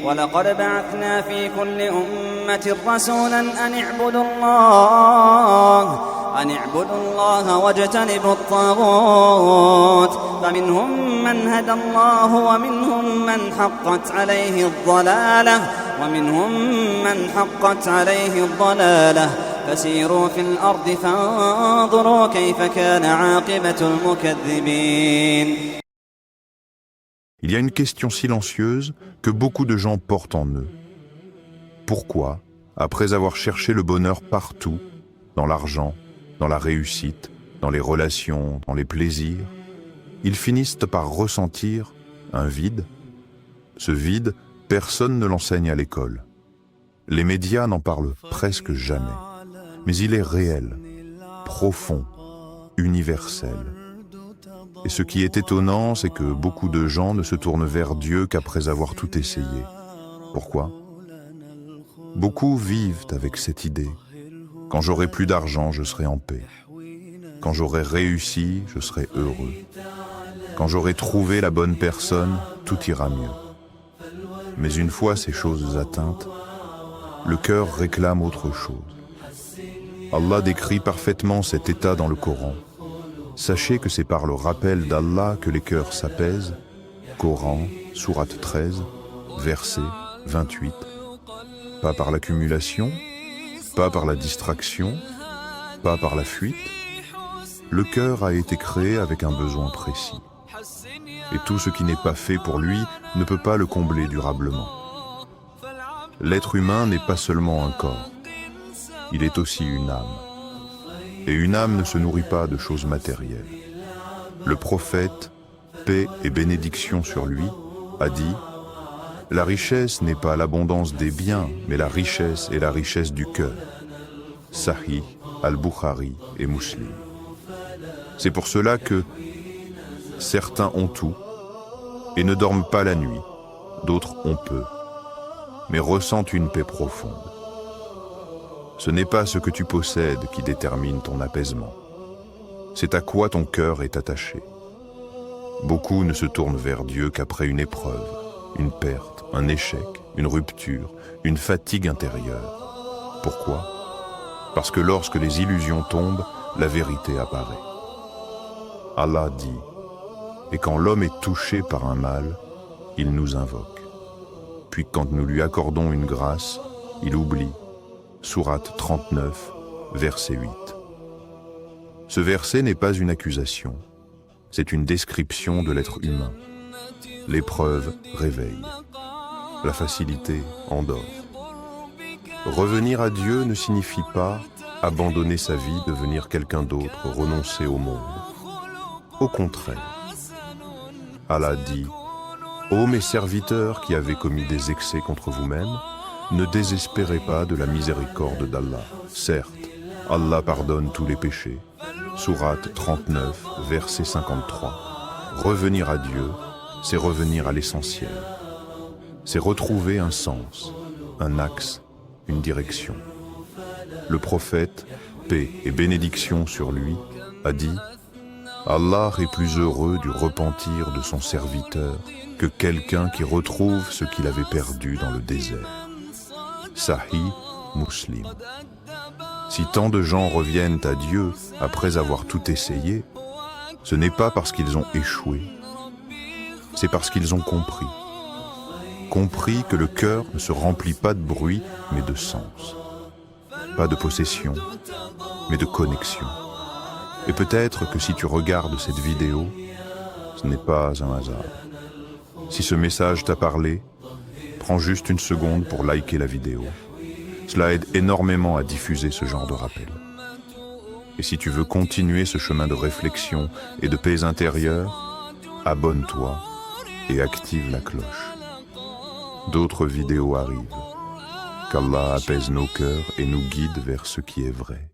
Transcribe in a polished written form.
ولقد بعثنا في كل أمة رسولا أن اعبدوا الله واجتنبوا الطاغوت فمنهم من هدى الله ومنهم من حقت عليه الضلالة فسيروا في الأرض فانظروا كيف كان عاقبة المكذبين. Il y a une question silencieuse que beaucoup de gens portent en eux. Pourquoi, après avoir cherché le bonheur partout, dans l'argent, dans la réussite, dans les relations, dans les plaisirs, ils finissent par ressentir un vide? Ce vide, personne ne l'enseigne à l'école. Les médias n'en parlent presque jamais. Mais il est réel, profond, universel. Et ce qui est étonnant, c'est que beaucoup de gens ne se tournent vers Dieu qu'après avoir tout essayé. Pourquoi? Beaucoup vivent avec cette idée. Quand j'aurai plus d'argent, je serai en paix. Quand j'aurai réussi, je serai heureux. Quand j'aurai trouvé la bonne personne, tout ira mieux. Mais une fois ces choses atteintes, le cœur réclame autre chose. Allah décrit parfaitement cet état dans le Coran. Sachez que c'est par le rappel d'Allah que les cœurs s'apaisent. Coran, sourate 13, verset 28. Pas par l'accumulation, pas par la distraction, pas par la fuite. Le cœur a été créé avec un besoin précis. Et tout ce qui n'est pas fait pour lui ne peut pas le combler durablement. L'être humain n'est pas seulement un corps, il est aussi une âme. Et une âme ne se nourrit pas de choses matérielles. Le prophète, paix et bénédiction sur lui, a dit « La richesse n'est pas l'abondance des biens, mais la richesse est la richesse du cœur. » Sahih, Al-Bukhari et Muslim. C'est pour cela que certains ont tout et ne dorment pas la nuit, d'autres ont peu, mais ressentent une paix profonde. Ce n'est pas ce que tu possèdes qui détermine ton apaisement. C'est à quoi ton cœur est attaché. Beaucoup ne se tournent vers Dieu qu'après une épreuve, une perte, un échec, une rupture, une fatigue intérieure. Pourquoi? Parce que lorsque les illusions tombent, la vérité apparaît. Allah dit, et quand l'homme est touché par un mal, il nous invoque. Puis quand nous lui accordons une grâce, il oublie. Sourate 39, verset 8. Ce verset n'est pas une accusation, c'est une description de l'être humain. L'épreuve réveille, la facilité endort. Revenir à Dieu ne signifie pas abandonner sa vie, devenir quelqu'un d'autre, renoncer au monde. Au contraire, Allah dit « Ô mes serviteurs qui avez commis des excès contre vous-mêmes, ne désespérez pas de la miséricorde d'Allah. Certes, Allah pardonne tous les péchés. » Sourate 39, verset 53. Revenir à Dieu, c'est revenir à l'essentiel. C'est retrouver un sens, un axe, une direction. Le prophète, paix et bénédiction sur lui, a dit « Allah est plus heureux du repentir de son serviteur que quelqu'un qui retrouve ce qu'il avait perdu dans le désert. » Sahih, Muslim. Si tant de gens reviennent à Dieu après avoir tout essayé, ce n'est pas parce qu'ils ont échoué, c'est parce qu'ils ont compris. Compris que le cœur ne se remplit pas de bruit, mais de sens. Pas de possession, mais de connexion. Et peut-être que si tu regardes cette vidéo, ce n'est pas un hasard. Si ce message t'a parlé, prends juste une seconde pour liker la vidéo. Cela aide énormément à diffuser ce genre de rappel. Et si tu veux continuer ce chemin de réflexion et de paix intérieure, abonne-toi et active la cloche. D'autres vidéos arrivent. Qu'Allah apaise nos cœurs et nous guide vers ce qui est vrai.